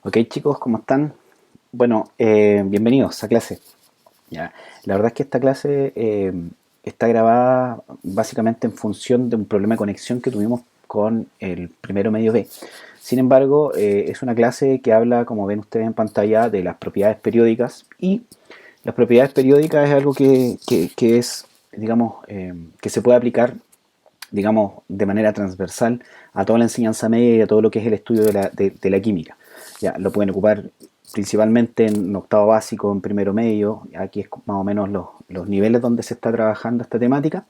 Ok, chicos, ¿cómo están? Bueno, bienvenidos a clase. Ya, la verdad es que esta clase está grabada básicamente en función de un problema de conexión que tuvimos con el primero medio B. Sin embargo, es una clase que habla, como ven ustedes en pantalla, de las propiedades periódicas, y las propiedades periódicas es algo que es, digamos, que se puede aplicar, digamos, de manera transversal a toda la enseñanza media y a todo lo que es el estudio de la química. Ya, lo pueden ocupar principalmente en octavo básico, en primero medio. Aquí es más o menos los niveles donde se está trabajando esta temática.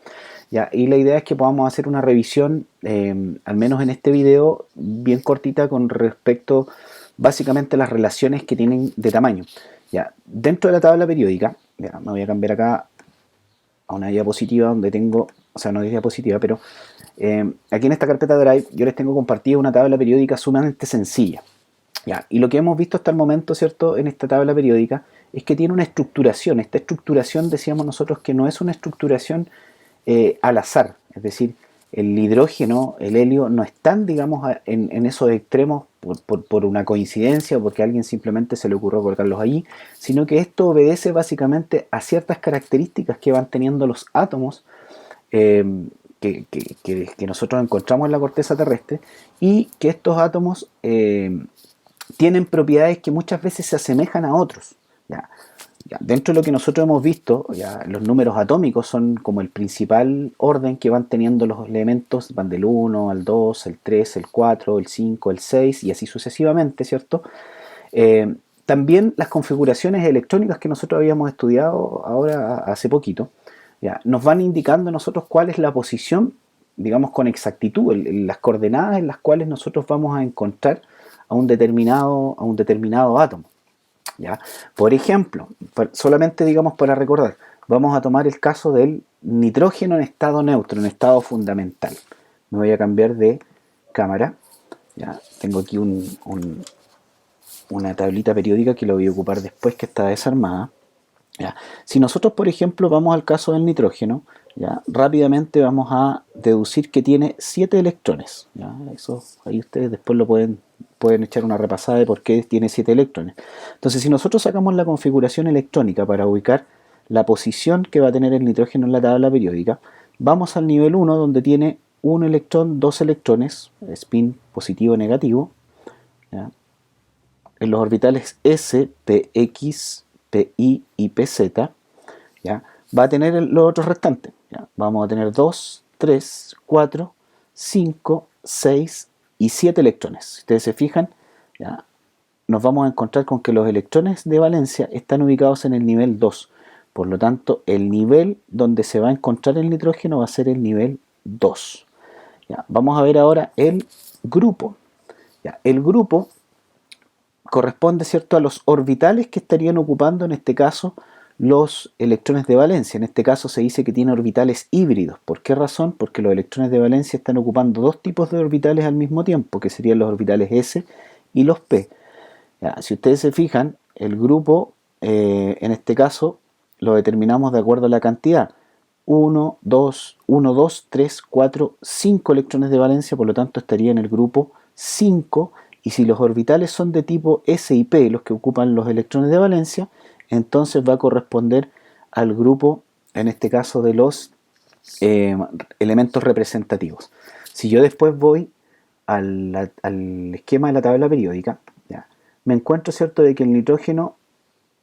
Ya, y la idea es que podamos hacer una revisión, al menos en este video, bien cortita con respecto básicamente a las relaciones que tienen de tamaño. Ya, dentro de la tabla periódica, ya, me voy a cambiar acá a una diapositiva donde tengo, o sea, no es diapositiva, pero aquí en esta carpeta Drive yo les tengo compartida una tabla periódica sumamente sencilla. Ya, y lo que hemos visto hasta el momento, ¿cierto?, en esta tabla periódica es que tiene una estructuración. Esta estructuración, decíamos nosotros, que no es una estructuración al azar. Es decir, el hidrógeno, el helio, no están, digamos, en esos extremos por una coincidencia o porque a alguien simplemente se le ocurrió colocarlos allí, sino que esto obedece básicamente a ciertas características que van teniendo los átomos eh, que nosotros encontramos en la corteza terrestre, y que estos átomos tienen propiedades que muchas veces se asemejan a otros. ¿Ya? Ya, dentro de lo que nosotros hemos visto, ya, los números atómicos son como el principal orden que van teniendo los elementos, van del 1 al 2, el 3, el 4, el 5, el 6 y así sucesivamente, ¿cierto? Eh, También las configuraciones electrónicas que nosotros habíamos estudiado ahora hace poquito, ya, nos van indicando a nosotros cuál es la posición, digamos con exactitud, las coordenadas en las cuales nosotros vamos a encontrar a un determinado átomo. ¿Ya? Por ejemplo, solamente digamos para recordar, vamos a tomar el caso del nitrógeno en estado neutro, en estado fundamental. Me voy a cambiar de cámara. ¿Ya? Tengo aquí una tablita periódica que lo voy a ocupar después, que está desarmada. ¿Ya? Si nosotros, por ejemplo, vamos al caso del nitrógeno, ¿ya?, rápidamente vamos a deducir que tiene 7 electrones. ¿Ya? Eso ahí ustedes después pueden echar una repasada de por qué tiene 7 electrones. Entonces, si nosotros sacamos la configuración electrónica para ubicar la posición que va a tener el nitrógeno en la tabla periódica, vamos al nivel 1, donde tiene un electrón, dos electrones, spin positivo o negativo, ¿ya?, en los orbitales s, px, pi y pz. ¿Ya? Va a tener los otros restantes. ¿Ya? Vamos a tener 2, 3, 4, 5, 6 y 7 electrones. Si ustedes se fijan, ¿ya?, nos vamos a encontrar con que los electrones de valencia están ubicados en el nivel 2. Por lo tanto, el nivel donde se va a encontrar el nitrógeno va a ser el nivel 2. ¿Ya? Vamos a ver ahora el grupo. ¿Ya? El grupo corresponde, ¿cierto?, a los orbitales que estarían ocupando en este caso los electrones de valencia. En este caso se dice que tiene orbitales híbridos. ¿Por qué razón? Porque los electrones de valencia están ocupando dos tipos de orbitales al mismo tiempo, que serían los orbitales s y los p. Ya, si ustedes se fijan, el grupo, en este caso, lo determinamos de acuerdo a la cantidad. 1, 2, 1, 2, 3, 4, 5 electrones de valencia, por lo tanto estaría en el grupo 5, y si los orbitales son de tipo S y P, los que ocupan los electrones de valencia, entonces va a corresponder al grupo, en este caso, de los elementos representativos. Si yo después voy al esquema de la tabla periódica, ¿ya?, me encuentro, ¿cierto?, de que el nitrógeno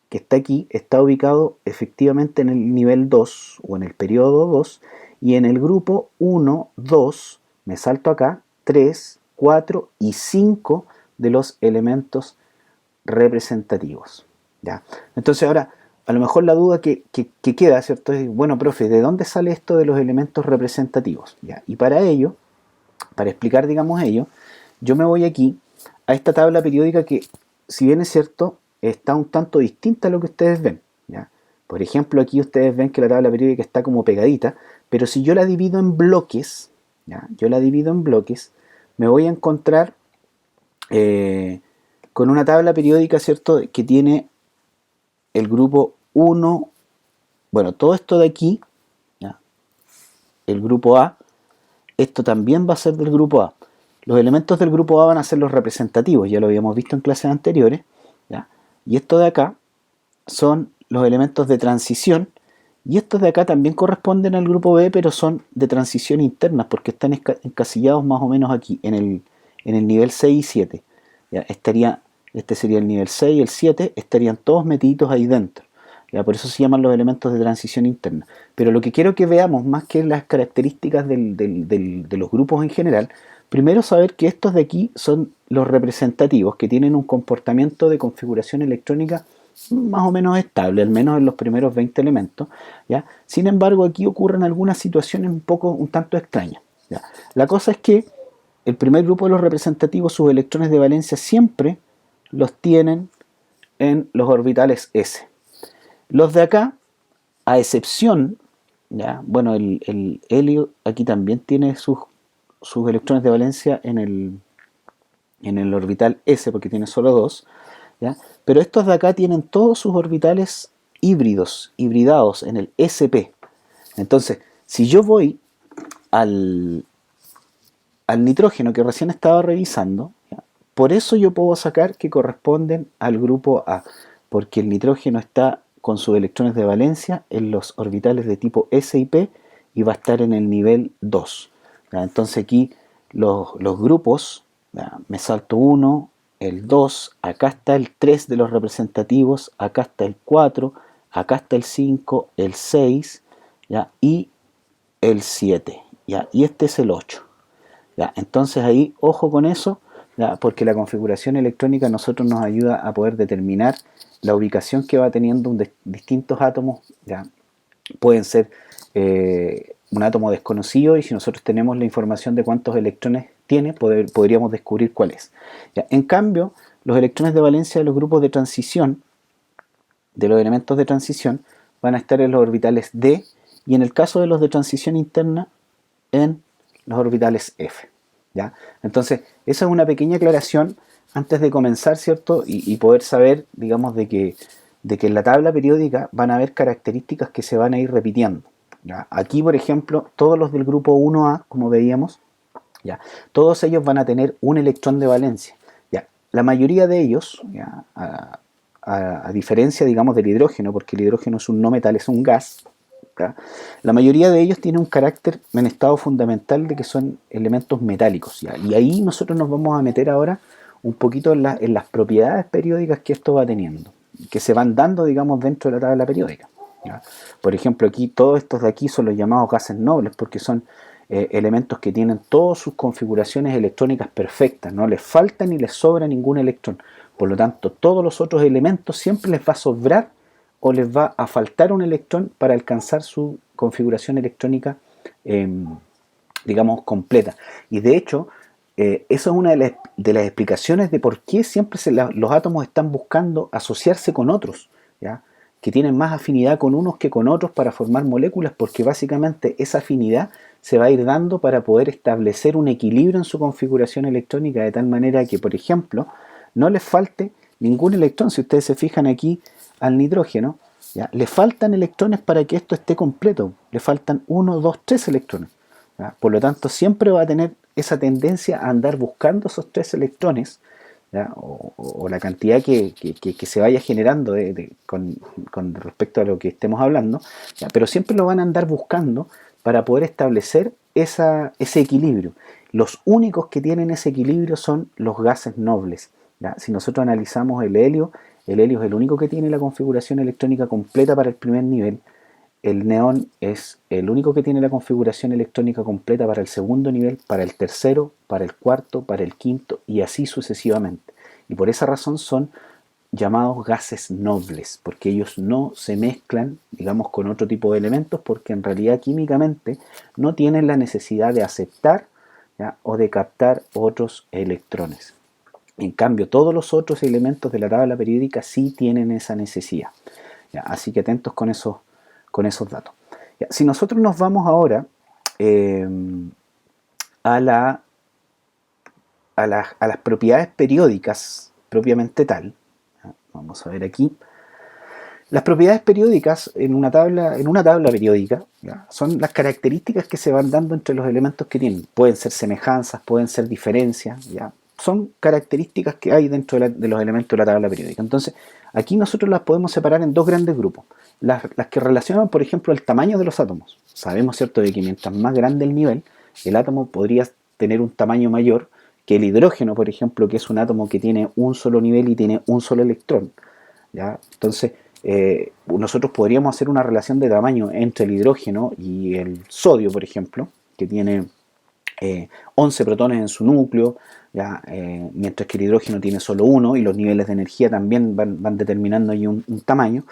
que está aquí está ubicado efectivamente en el nivel 2 o en el periodo 2, y en el grupo 1, 2, me salto acá, 3, 4 y 5 de los elementos representativos. ¿Ya? Entonces ahora, a lo mejor la duda que queda, ¿cierto?, es, bueno, profe, ¿de dónde sale esto de los elementos representativos? ¿Ya? Y para ello, para explicar, digamos, ello, yo me voy aquí a esta tabla periódica que, si bien es cierto, está un tanto distinta a lo que ustedes ven. ¿Ya? Por ejemplo, aquí ustedes ven que la tabla periódica está como pegadita, pero si yo la divido en bloques, ¿ya?, yo la divido en bloques, me voy a encontrar con una tabla periódica, ¿cierto?, que tiene el grupo 1, bueno, todo esto de aquí, ¿ya?, el grupo A, esto también va a ser del grupo A. Los elementos del grupo A van a ser los representativos, ya lo habíamos visto en clases anteriores, ¿ya? Y esto de acá son los elementos de transición, y estos de acá también corresponden al grupo B, pero son de transición interna, porque están encasillados más o menos aquí, en el nivel 6 y 7. ¿Ya? Este sería el nivel 6 y el 7, estarían todos metidos ahí dentro. ¿Ya? Por eso se llaman los elementos de transición interna. Pero lo que quiero que veamos, más que las características de los grupos en general, primero saber que estos de aquí son los representativos, que tienen un comportamiento de configuración electrónica más o menos estable, al menos en los primeros 20 elementos, ¿ya? Sin embargo, aquí ocurren algunas situaciones un tanto extrañas, ¿ya? La cosa es que el primer grupo de los representativos, sus electrones de valencia siempre los tienen en los orbitales S. Los de acá, a excepción, ¿ya? Bueno, el helio aquí también tiene sus electrones de valencia en el orbital S, porque tiene solo dos, ¿ya? Pero estos de acá tienen todos sus orbitales hibridados en el sp. Entonces, si yo voy al, al nitrógeno que recién estaba revisando, ¿ya? Por eso yo puedo sacar que corresponden al grupo A, porque el nitrógeno está con sus electrones de valencia en los orbitales de tipo S y P y va a estar en el nivel 2. ¿Ya? Entonces aquí los grupos, ¿ya? Me salto 1, el 2, acá está el 3 de los representativos, acá está el 4, acá está el 5, el 6, ¿ya? Y el 7, ¿ya? Y este es el 8. ¿Ya? Entonces ahí, ojo con eso, ¿ya? Porque la configuración electrónica a nosotros nos ayuda a poder determinar la ubicación que va teniendo distintos átomos, ¿ya? Pueden ser un átomo desconocido, y si nosotros tenemos la información de cuántos electrones tiene, podríamos descubrir cuál es. ¿Ya? En cambio, los electrones de valencia de los grupos de transición, de los elementos de transición, van a estar en los orbitales D, y en el caso de los de transición interna, en los orbitales F. ¿Ya? Entonces, esa es una pequeña aclaración antes de comenzar, ¿cierto? Y poder saber, digamos, de que en la tabla periódica van a haber características que se van a ir repitiendo. ¿Ya? Aquí, por ejemplo, todos los del grupo 1A, como veíamos, ¿ya? Todos ellos van a tener un electrón de valencia. ¿Ya? La mayoría de ellos, ¿ya? A diferencia, digamos, del hidrógeno, porque el hidrógeno es un no metal, es un gas, ¿ya? La mayoría de ellos tiene un carácter en estado fundamental de que son elementos metálicos, ¿ya? Y ahí nosotros nos vamos a meter ahora un poquito en las propiedades periódicas que esto va teniendo, que se van dando, digamos, dentro de la tabla periódica, ¿ya? Por ejemplo, aquí todos estos de aquí son los llamados gases nobles, porque son elementos que tienen todas sus configuraciones electrónicas perfectas, no les falta ni les sobra ningún electrón. Por lo tanto, todos los otros elementos siempre les va a sobrar o les va a faltar un electrón para alcanzar su configuración electrónica, eh, digamos, completa. Y de hecho, eso es una de las explicaciones de por qué siempre los átomos están buscando asociarse con otros, ¿ya? Que tienen más afinidad con unos que con otros para formar moléculas, porque básicamente esa afinidad se va a ir dando para poder establecer un equilibrio en su configuración electrónica, de tal manera que, por ejemplo, no les falte ningún electrón. Si ustedes se fijan aquí al nitrógeno, ¿ya? Le faltan electrones para que esto esté completo, le faltan 1, 2, 3 electrones, ¿ya? Por lo tanto, siempre va a tener esa tendencia a andar buscando esos 3 electrones, ¿ya? O la cantidad que se vaya generando con respecto a lo que estemos hablando, ¿ya? Pero siempre lo van a andar buscando para poder establecer ese equilibrio. Los únicos que tienen ese equilibrio son los gases nobles, ¿ya? Si nosotros analizamos el helio es el único que tiene la configuración electrónica completa para el primer nivel. El neón es el único que tiene la configuración electrónica completa para el segundo nivel, para el tercero, para el cuarto, para el quinto y así sucesivamente. Y por esa razón son llamados gases nobles, porque ellos no se mezclan, digamos, con otro tipo de elementos, porque en realidad químicamente no tienen la necesidad de aceptar, ¿ya? O de captar otros electrones. En cambio, todos los otros elementos de la tabla periódica sí tienen esa necesidad, ¿ya? Así que atentos con esos datos. ¿Ya? Si nosotros nos vamos ahora eh, a, la, a las propiedades periódicas propiamente tal, ¿ya? Vamos a ver aquí. Las propiedades periódicas en una tabla periódica, ¿ya? Son las características que se van dando entre los elementos que tienen. Pueden ser semejanzas, pueden ser diferencias, ¿ya? Son características que hay dentro de los elementos de la tabla periódica. Entonces, aquí nosotros las podemos separar en dos grandes grupos. Las que relacionan, por ejemplo, el tamaño de los átomos. Sabemos, ¿cierto?, de que mientras más grande el nivel, el átomo podría tener un tamaño mayor que el hidrógeno, por ejemplo, que es un átomo que tiene un solo nivel y tiene un solo electrón, ¿ya? Entonces, nosotros podríamos hacer una relación de tamaño entre el hidrógeno y el sodio, por ejemplo, que tiene 11 protones en su núcleo, ¿ya? Mientras que el hidrógeno tiene solo uno, y los niveles de energía también van determinando ahí un tamaño,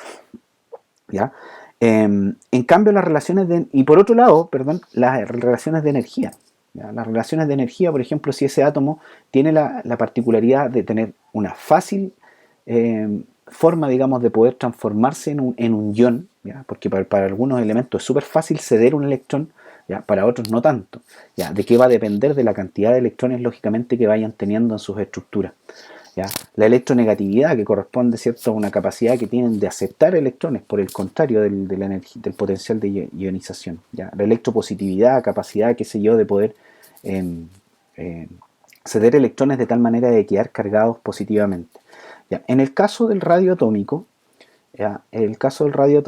¿ya? En cambio, las relaciones y por otro lado, perdón, las relaciones de energía, ¿ya? Las relaciones de energía, por ejemplo, si ese átomo tiene la particularidad de tener una fácil forma, digamos, de poder transformarse en un ion, ¿ya? Porque para algunos elementos es súper fácil ceder un electrón, ¿ya? Para otros no tanto, ¿ya? ¿De qué va a depender? De la cantidad de electrones, lógicamente, que vayan teniendo en sus estructuras, ¿ya? La electronegatividad, que corresponde, ¿cierto?, a una capacidad que tienen de aceptar electrones, por el contrario del potencial de ionización, ¿ya? La electropositividad, capacidad, qué sé yo, de poder ceder electrones de tal manera de quedar cargados positivamente, ¿ya? En el caso del radio atómico, ¿ya? El radio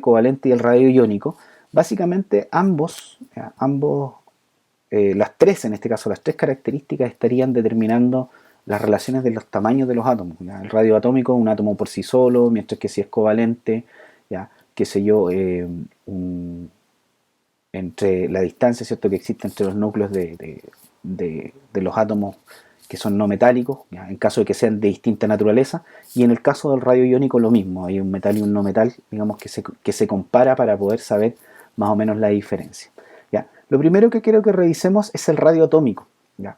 covalente y el radio iónico, básicamente ambos, ¿ya? Las tres, en este caso, las tres características estarían determinando las relaciones de los tamaños de los átomos, ¿ya? El radio atómico es un átomo por sí solo, mientras que si es covalente, ¿ya? Qué sé yo, entre la distancia, ¿cierto?, que existe entre los núcleos de los átomos que son no metálicos, ¿ya? En caso de que sean de distinta naturaleza, y en el caso del radio iónico lo mismo, hay un metal y un no metal, digamos, que se compara para poder saber más o menos la diferencia, ¿ya? Lo primero que quiero que revisemos es el radio atómico, ¿ya?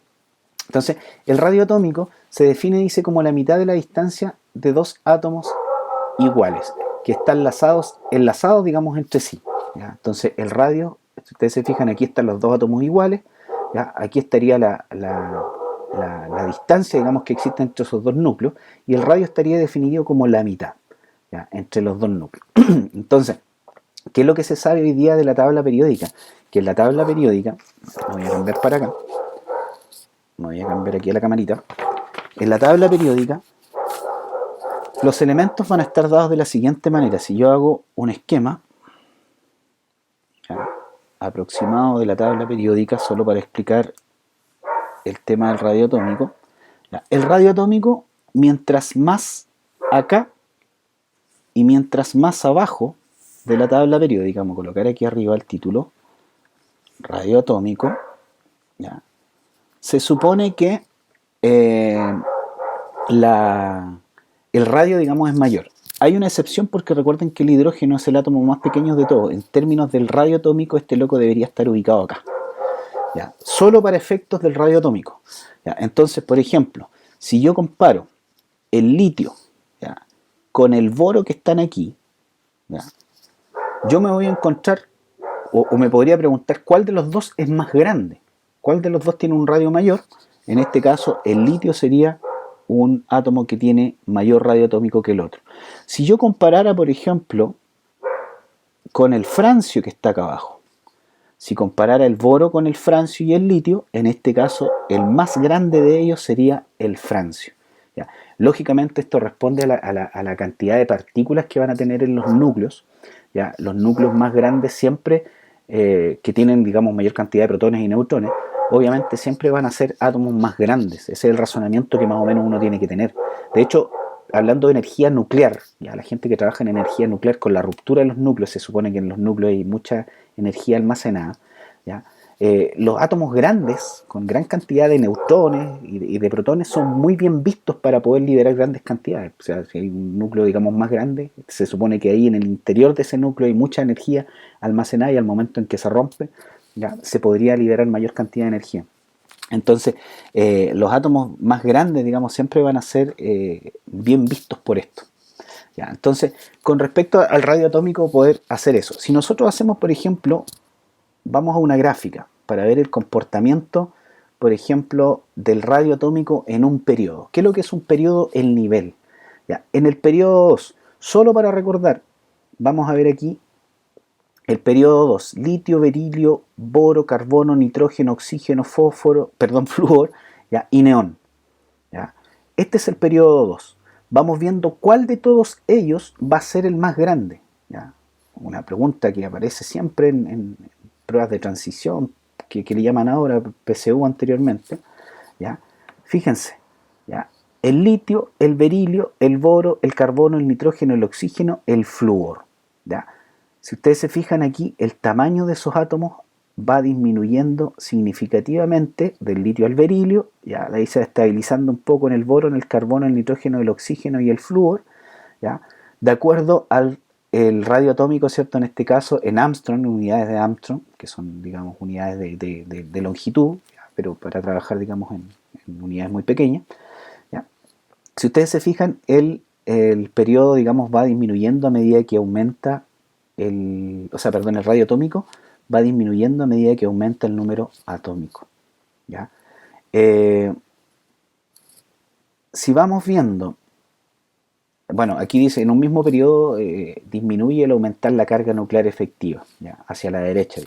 Entonces, el radio atómico se define, dice, como la mitad de la distancia de dos átomos iguales, que están enlazados, digamos, entre sí, ¿ya? Entonces, el radio, si ustedes se fijan, aquí están los dos átomos iguales, ¿ya? Aquí estaría la distancia, digamos, que existe entre esos dos núcleos, y el radio estaría definido como la mitad, ¿ya?, entre los dos núcleos. Entonces, ¿qué es lo que se sabe hoy día de la tabla periódica? Que en la tabla periódica, me voy a cambiar para acá, me voy a cambiar aquí a la camarita, en la tabla periódica los elementos van a estar dados de la siguiente manera. Si yo hago un esquema, ¿ya?, aproximado de la tabla periódica, solo para explicar el tema del radio atómico, ¿ya? El radio atómico, mientras más acá y mientras más abajo de la tabla periódica, vamos a colocar aquí arriba el título, radio atómico, ¿ya?, se supone que el radio, digamos, es mayor. Hay una excepción, porque recuerden que el hidrógeno es el átomo más pequeño de todos. En términos del radio atómico, este loco debería estar ubicado acá, ¿ya? Solo para efectos del radio atómico, ¿ya? Entonces, por ejemplo, si yo comparo el litio, ¿ya?, con el boro que están aquí, ¿ya?, yo me voy a encontrar, o me podría preguntar, ¿cuál de los dos es más grande? ¿Cuál de los dos tiene un radio mayor? En este caso, el litio sería un átomo que tiene mayor radio atómico que el otro. Si yo comparara, por ejemplo, con el francio que está acá abajo, si comparara el boro con el francio y el litio, en este caso el más grande de ellos sería el francio, ¿ya? Lógicamente esto responde a la cantidad de partículas que van a tener en los núcleos, ¿ya? Los núcleos más grandes siempre, que tienen, digamos, mayor cantidad de protones y neutrones, obviamente siempre van a ser átomos más grandes. Ese es el razonamiento que más o menos uno tiene que tener. De hecho, hablando de energía nuclear, ya la gente que trabaja en energía nuclear, con la ruptura de los núcleos, se supone que en los núcleos hay mucha energía almacenada, ¿ya? Los átomos grandes, con gran cantidad de neutrones y de protones, son muy bien vistos para poder liberar grandes cantidades. O sea, si hay un núcleo, digamos, más grande, se supone que ahí en el interior de ese núcleo hay mucha energía almacenada, y al momento en que se rompe, ya se podría liberar mayor cantidad de energía. Entonces, los átomos más grandes, digamos, siempre van a ser bien vistos por esto, ¿ya? Entonces, con respecto al radio atómico, poder hacer eso. Si nosotros hacemos, por ejemplo, vamos a una gráfica para ver el comportamiento, por ejemplo, del radio atómico en un periodo. ¿Qué es lo que es un periodo? El nivel, ¿ya? En el periodo 2, Solo para recordar, vamos a ver aquí el periodo 2, litio, berilio, boro, carbono, nitrógeno, oxígeno, fósforo, perdón, flúor, ¿ya? Y neón. ¿Ya? Este es el periodo 2. Vamos viendo cuál de todos ellos va a ser el más grande. ¿Ya? Una pregunta que aparece siempre en pruebas de transición, que le llaman ahora PSU anteriormente. ¿Ya? Fíjense, ¿ya? El litio, el berilio, el boro, el carbono, el nitrógeno, el oxígeno, el flúor. ¿Ya? Si ustedes se fijan aquí, el tamaño de esos átomos va disminuyendo significativamente del litio al berilio, ya de ahí se va estabilizando un poco en el boro, en el carbono, el nitrógeno, el oxígeno y el flúor, ¿ya? De acuerdo al el radio atómico, ¿cierto? En este caso, en Armstrong, unidades de Armstrong, que son, digamos, unidades de longitud, ¿ya? Pero para trabajar, digamos, en unidades muy pequeñas, ¿ya? Si ustedes se fijan, el periodo, digamos, va disminuyendo a medida que aumenta el radio atómico va disminuyendo a medida que aumenta el número atómico. ¿Ya? Si vamos viendo, bueno, aquí dice, en un mismo periodo disminuye al aumentar la carga nuclear efectiva, ¿ya? Hacia la derecha.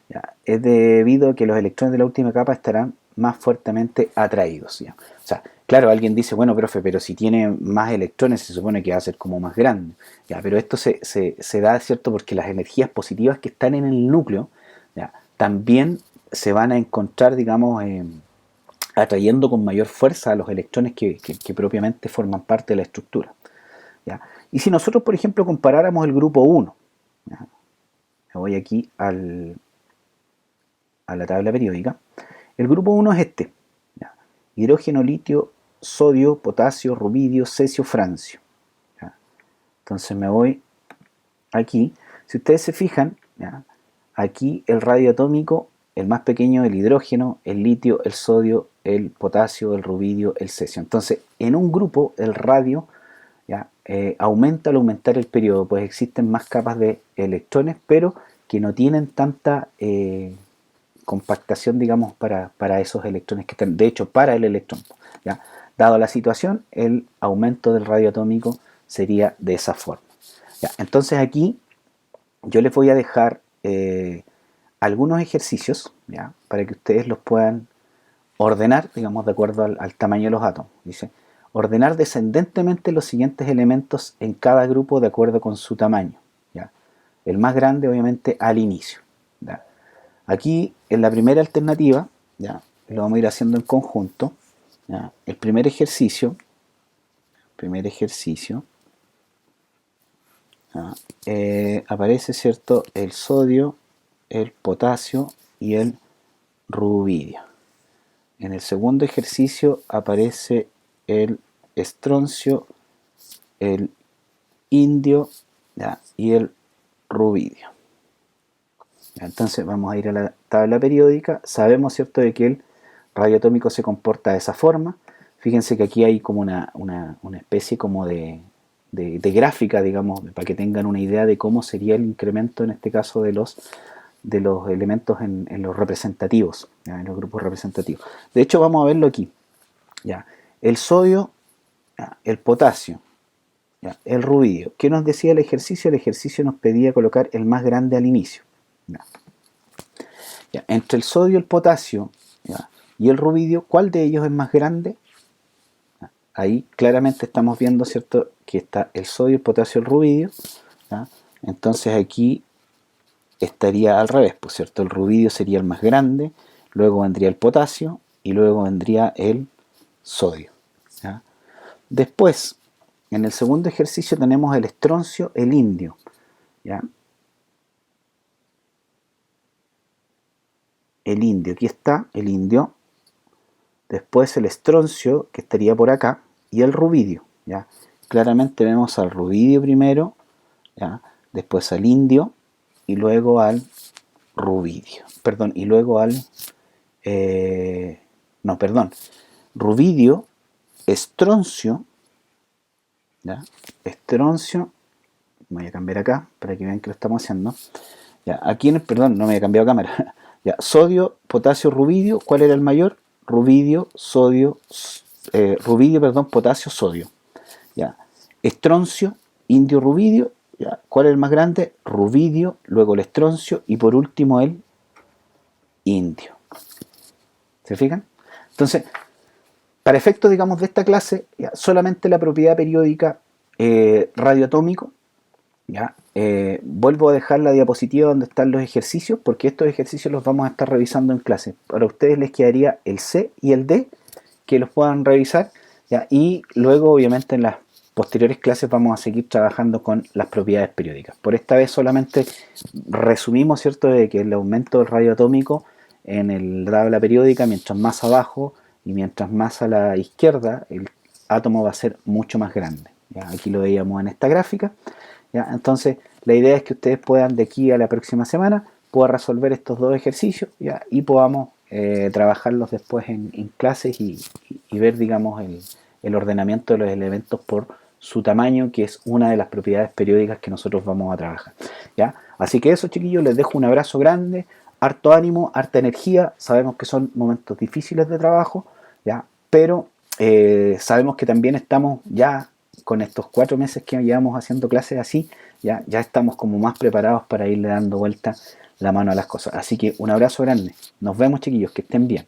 ¿Ya? Es debido a que los electrones de la última capa estarán más fuertemente atraídos. ¿Ya? O sea, claro, alguien dice, bueno, profe, pero si tiene más electrones se supone que va a ser como más grande. ¿Ya? Pero esto se da, ¿cierto? Porque las energías positivas que están en el núcleo, ¿ya? También se van a encontrar, digamos, atrayendo con mayor fuerza a los electrones que propiamente forman parte de la estructura. ¿Ya? Y si nosotros, por ejemplo, comparáramos el grupo 1, ¿ya? Me voy aquí a la tabla periódica. El grupo 1 es este: ¿ya? Hidrógeno, litio, sodio, potasio, rubidio, cesio, francio. ¿Ya? Entonces me voy aquí. Si ustedes se fijan, ¿ya? Aquí el radio atómico, el más pequeño, el hidrógeno, el litio, el sodio, el potasio, el rubidio, el cesio. Entonces, en un grupo, el radio, ¿ya? Aumenta al aumentar el periodo, pues existen más capas de electrones, pero que no tienen tanta compactación, digamos, para esos electrones que están, de hecho, para el electrón. ¿Ya? Dado la situación, el aumento del radio atómico sería de esa forma. ¿Ya? Entonces aquí yo les voy a dejar algunos ejercicios, ¿ya? Para que ustedes los puedan ordenar, digamos, de acuerdo al tamaño de los átomos. Dice, ordenar descendentemente los siguientes elementos en cada grupo de acuerdo con su tamaño. ¿Ya? El más grande, obviamente, al inicio. ¿Ya? Aquí, en la primera alternativa, ¿ya? Lo vamos a ir haciendo en conjunto. ¿Ya? El primer ejercicio, ¿ya? Aparece, ¿cierto?, el sodio, el potasio y el rubidio. En el segundo ejercicio aparece el estroncio, el indio, ¿ya? Y el rubidio. Entonces vamos a ir a la tabla periódica. Sabemos, ¿cierto?, de que el radio atómico se comporta de esa forma. Fíjense que aquí hay como una especie como de gráfica, digamos, para que tengan una idea de cómo sería el incremento, en este caso, de los elementos en los representativos, ¿ya? En los grupos representativos. De hecho, vamos a verlo aquí. ¿Ya? El sodio, ¿ya? El potasio, ¿ya? El rubidio. ¿Qué nos decía el ejercicio? El ejercicio nos pedía colocar el más grande al inicio. ¿Ya? ¿Ya? Entre el sodio, el potasio, ¿ya? Y el rubidio, ¿cuál de ellos es más grande? ¿Ya? Ahí claramente estamos viendo, ¿cierto?, que está el sodio, el potasio, el rubidio. ¿Ya? Entonces aquí estaría al revés, pues, ¿cierto? El rubidio sería el más grande, luego vendría el potasio y luego vendría el sodio. ¿Ya? Después, en el segundo ejercicio tenemos el estroncio, el indio. ¿Ya? El indio, aquí está el indio. Después el estroncio, que estaría por acá, y el rubidio. ¿Ya? Claramente vemos al rubidio primero, ¿ya? Después al indio y luego al rubidio. Perdón, y luego al... no, perdón. Rubidio, estroncio, ¿ya? Estroncio, voy a cambiar acá para que vean que lo estamos haciendo. Ya, aquí en el, perdón, no me he cambiado cámara. Ya, sodio, potasio, rubidio, ¿cuál era el mayor? Rubidio, sodio, rubidio, perdón, potasio, sodio. Ya, estroncio, indio, rubidio. ¿Ya? ¿Cuál es el más grande? Rubidio, luego el estroncio y por último el indio. ¿Se fijan? Entonces, para efectos, digamos, de esta clase, ya, solamente la propiedad periódica radioatómico. ¿Ya? Vuelvo a dejar la diapositiva donde están los ejercicios, porque estos ejercicios los vamos a estar revisando en clase. Para ustedes les quedaría el C y el D, que los puedan revisar, ¿ya? Y luego, obviamente, en las posteriores clases vamos a seguir trabajando con las propiedades periódicas. Por esta vez solamente resumimos, ¿cierto?, de que el aumento del radio atómico en la tabla periódica, mientras más abajo y mientras más a la izquierda, el átomo va a ser mucho más grande. ¿Ya? Aquí lo veíamos en esta gráfica. ¿Ya? Entonces, la idea es que ustedes puedan de aquí a la próxima semana puedan resolver estos dos ejercicios, ¿ya? Y podamos trabajarlos después en clases y ver, digamos, el ordenamiento de los elementos por su tamaño, que es una de las propiedades periódicas que nosotros vamos a trabajar. ¿Ya? Así que eso, chiquillos, les dejo un abrazo grande, harto ánimo, harta energía. Sabemos que son momentos difíciles de trabajo, ¿ya? Pero sabemos que también estamos ya con estos 4 meses que llevamos haciendo clases así, ya estamos como más preparados para irle dando vuelta la mano a las cosas. Así que un abrazo grande. Nos vemos, chiquillos, que estén bien.